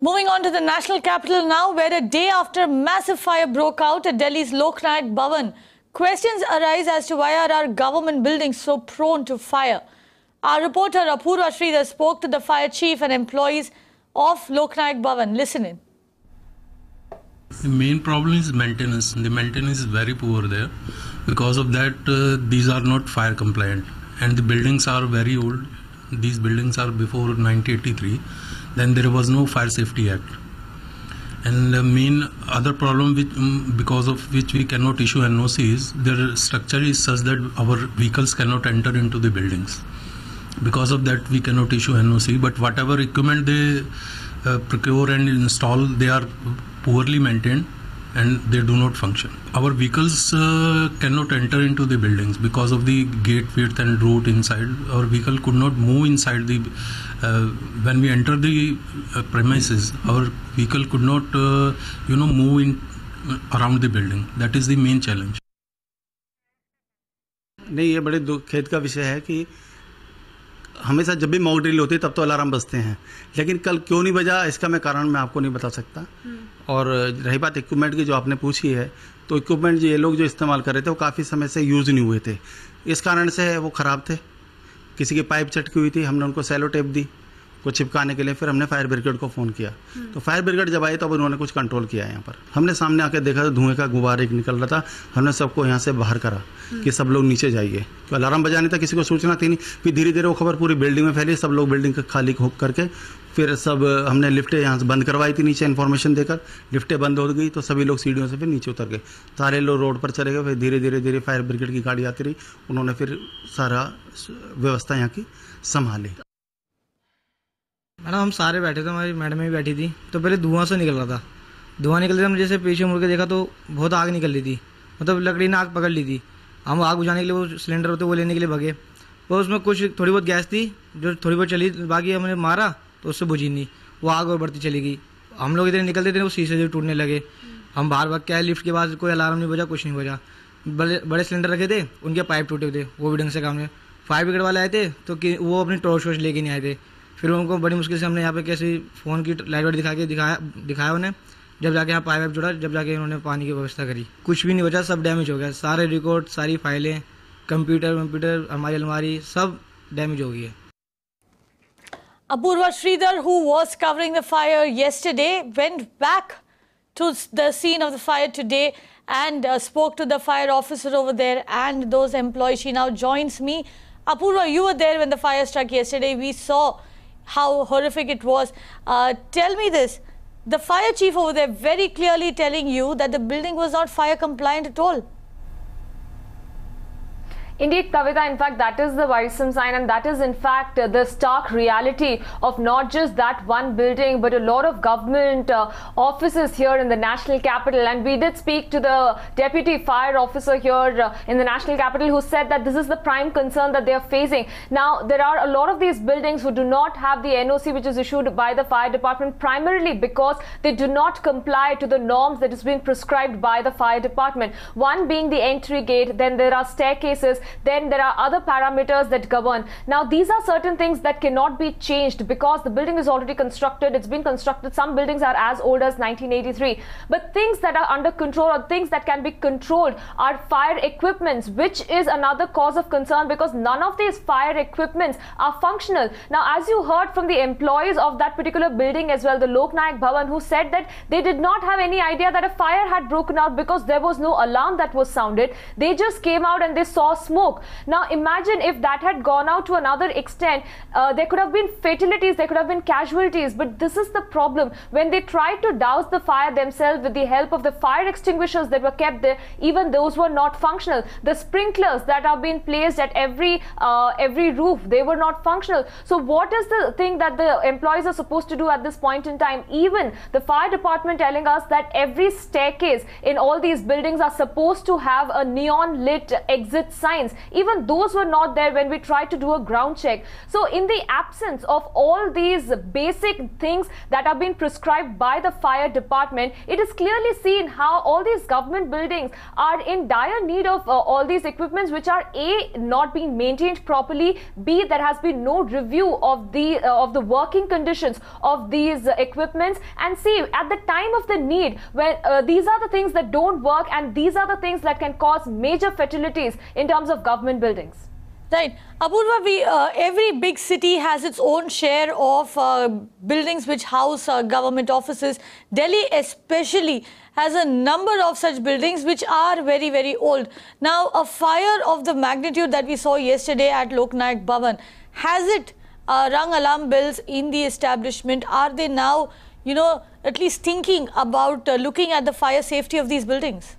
Moving on to the national capital now, where a day after massive fire broke out at Delhi's Lok Nayak Bhavan, questions arise as to why are our government buildings so prone to fire. Our reporter Apurva Sridhar spoke to the fire chief and employees of Lok Nayak Bhavan. Listen in. The main problem is maintenance. The maintenance is very poor there. Because of that, these are not fire compliant. And the buildings are very old. These buildings are before 1983. Then there was no Fire Safety Act. And the main other problem because of which we cannot issue NOCs, their structure is such that our vehicles cannot enter into the buildings. Because of that, we cannot issue NOC. But whatever equipment they procure and install, they are poorly maintained and they do not function. Our vehicles cannot enter into the buildings because of the gate width and route inside. Our vehicle could not move inside the. When we enter the premises, our vehicle could not, move in around the building. That is the main challenge. नहीं, ये बड़े खेद का विषय है कि हमेशा जब भी मॉक ड्रिल होती है तब तो अलार्म बजते हैं, लेकिन कल क्यों नहीं बजा इसका मैं कारण मैं आपको नहीं बता सकता। और रही बात इक्विपमेंट की जो आपने पूछी है, तो इक्विपमेंट जो ये लोग जो इस्तेमाल कर रहे थे वो काफ़ी समय से यूज़ नहीं हुए थे, इस कारण से वो ख़राब थे। किसी की पाइप चटकी हुई थी, हमने उनको सेलो टेप दी को चिपकाने के लिए, फिर हमने फायर ब्रिगेड को फ़ोन किया। तो फायर ब्रिगेड जब आई तो अब उन्होंने कुछ कंट्रोल किया। यहाँ पर हमने सामने आके देखा तो धुएं का गुब्बार एक निकल रहा था। हमने सबको यहाँ से बाहर करा कि सब लोग नीचे जाइए, तो अलार्म बजाने तक किसी को सूचना थी नहीं। फिर धीरे धीरे वो खबर पूरी बिल्डिंग में फैली, सब लोग बिल्डिंग खाली करके फिर सब हमने लिफ्टें यहाँ से बंद करवाई थी नीचे इन्फॉर्मेशन देकर। लिफ्टें बंद हो गई तो सभी लोग सीढ़ियों से फिर नीचे उतर गए, सारे लोग रोड पर चले गए। फिर धीरे धीरे फायर ब्रिगेड की गाड़ी आती रही, उन्होंने फिर सारा व्यवस्था यहाँ की संभाली। मैडम हम सारे बैठे थे, हमारी मैडम भी बैठी थी, तो पहले धुआं से निकल रहा था। धुआं निकल रहा था, हमने जैसे पीछे मुड़ के देखा तो बहुत आग निकल रही थी, मतलब लकड़ी ने आग पकड़ ली थी। हम आग बुझाने के लिए वो सिलेंडर होते वो लेने के लिए भगे, और उसमें कुछ थोड़ी बहुत गैस थी जो थोड़ी बहुत चली, बाकी हमने मारा तो उससे बुझी नहीं, वो आग और बढ़ती चली गई। हम लोग इधर निकलते थे, वो शीशे जो टूटने लगे। हम बाहर भाग के आए, लिफ्ट के बाद कोई अलार्म नहीं बजा, कुछ नहीं बजा। बड़े सिलेंडर रखे थे, उनके पाइप टूटे थे, वो भी ढंग से काम नहीं। फायर ब्रिगेड वाले आए थे तो कि वो अपनी टॉर्च वॉर्च लेके नहीं आए थे। फिर उनको बड़ी मुश्किल से हमने यहाँ पे कैसे फ़ोन की लाइट वाइट दिखाया उन्हें, जब जाके यहाँ पाइप जुड़ा, जब जाके उन्होंने पानी की व्यवस्था करी। कुछ भी नहीं बचा, सब डैमेज हो गया। सारे रिकॉर्ड, सारी फाइलें, कंप्यूटर, हमारी अलमारी सब डैमेज हो गई है। Apurva Sridhar, who was covering the fire yesterday, went back to the scene of the fire today and spoke to the fire officer over there and those employees. She now joins me. Apurva, you were there when the fire struck yesterday. We saw how horrific it was. Tell me this, the fire chief over there very clearly telling you that the building was not fire compliant at all. Indeed, Kavita, in fact, that is the worrisome sign, and that is in fact the stark reality of not just that one building, but a lot of government offices here in the national capital. And we did speak to the deputy fire officer here in the national capital, who said that this is the prime concern that they are facing. Now, there are a lot of these buildings who do not have the NOC which is issued by the fire department, primarily because they do not comply to the norms that is being prescribed by the fire department. One being the entry gate, then there are staircases, then there are other parameters that govern. Now, these are certain things that cannot be changed because the building is already constructed. It's been constructed. Some buildings are as old as 1983. But things that are under control or things that can be controlled are fire equipments, which is another cause of concern because none of these fire equipments are functional. Now, as you heard from the employees of that particular building as well, the Lok Nayak Bhavan, who said that they did not have any idea that a fire had broken out because there was no alarm that was sounded. They just came out and they saw smoke. Now imagine if that had gone out to another extent, there could have been fatalities, there could have been casualties. But this is the problem. When they tried to douse the fire themselves with the help of the fire extinguishers that were kept there, even those were not functional. The sprinklers that have been placed at every roof, they were not functional. So what is the thing that the employees are supposed to do at this point in time? Even the fire department telling us that every staircase in all these buildings are supposed to have a neon lit exit signs. equipments, even those were not there when we tried to do a ground check. So in the absence of all these basic things that have been prescribed by the fire department, it is clearly seen how all these government buildings are in dire need of all these equipments, which are A, not being maintained properly, B, there has been no review of the working conditions of these equipments, and C, at the time of the need, when these are the things that don't work, and these are the things that can cause major fatalities in terms of government buildings. Right. Apurva, every big city has its own share of buildings which house government offices. Delhi especially has a number of such buildings which are very, very old. Now, a fire of the magnitude that we saw yesterday at Lok Nayak Bhavan, has it rung alarm bells in the establishment? Are they now, at least thinking about looking at the fire safety of these buildings?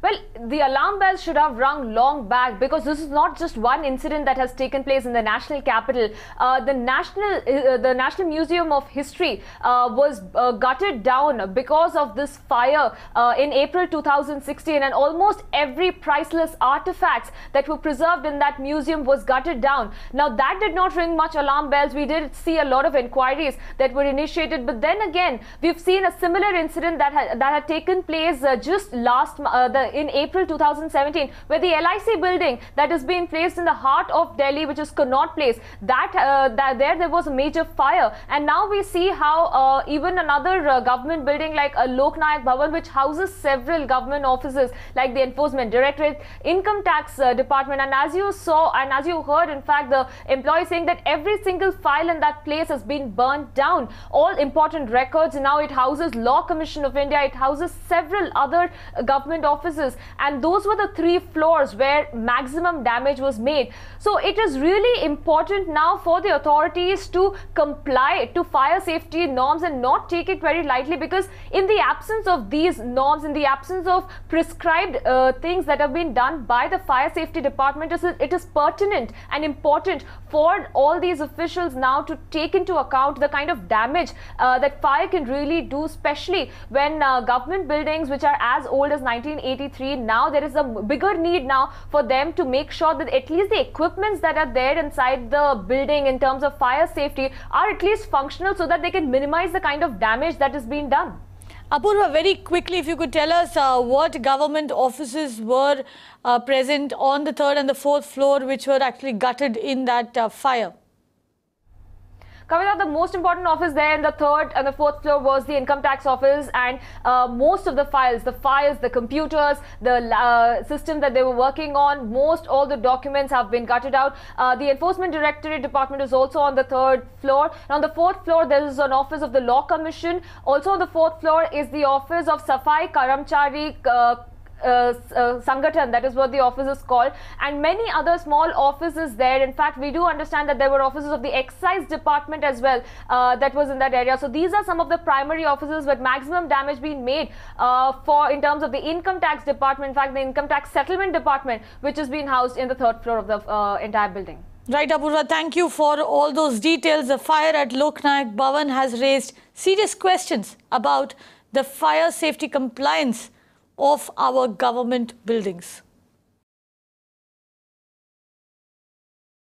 Well, the alarm bells should have rung long back, because this is not just one incident that has taken place in the national capital. The National Museum of History was gutted down because of this fire in April 2016, and almost every priceless artifacts that were preserved in that museum was gutted down. Now, that did not ring much alarm bells. We did see a lot of inquiries that were initiated, but then again, we've seen a similar incident that had taken place just in April 2017, where the LIC building that is being placed in the heart of Delhi, which is Connaught Place, there was a major fire. And now we see how even another government building like Lok Nayak Bhavan, which houses several government offices like the Enforcement Directorate, Income Tax Department, and as you saw and as you heard, in fact, the employee saying that every single file in that place has been burnt down. All important records. Now it houses Law Commission of India, it houses several other government offices, and those were the 3 floors where maximum damage was made. So it is really important now for the authorities to comply to fire safety norms and not take it very lightly, because in the absence of these norms, in the absence of prescribed things that have been done by the fire safety department, it is pertinent and important for all these officials now to take into account the kind of damage that fire can really do, especially when government buildings which are as old as 1983, now there is a bigger need now for them to make sure that at least the equipments that are there inside the building in terms of fire safety are at least functional, so that they can minimize the kind of damage that is being done. Apurva, very quickly, if you could tell us what government offices were present on the 3rd and the 4th floor which were actually gutted in that fire. Kavita, the most important office there in the 3rd and the 4th floor was the Income Tax Office, and most of the files, the computers, the system that they were working on, all the documents have been gutted out. The Enforcement Directorate Department is also on the 3rd floor. And on the 4th floor, there is an office of the Law Commission. Also on the 4th floor is the office of Safai Karamchari Sangathan, that is what the office is called, and many other small offices there. In fact, we do understand that there were offices of the excise department as well that was in that area. So these are some of the primary offices with maximum damage being made in terms of the income tax department, in fact the income tax settlement department, which has been housed in the 3rd floor of the entire building. Right, Apurva, thank you for all those details. The fire at Lok Nayak Bhavan has raised serious questions about the fire safety compliance of our government buildings.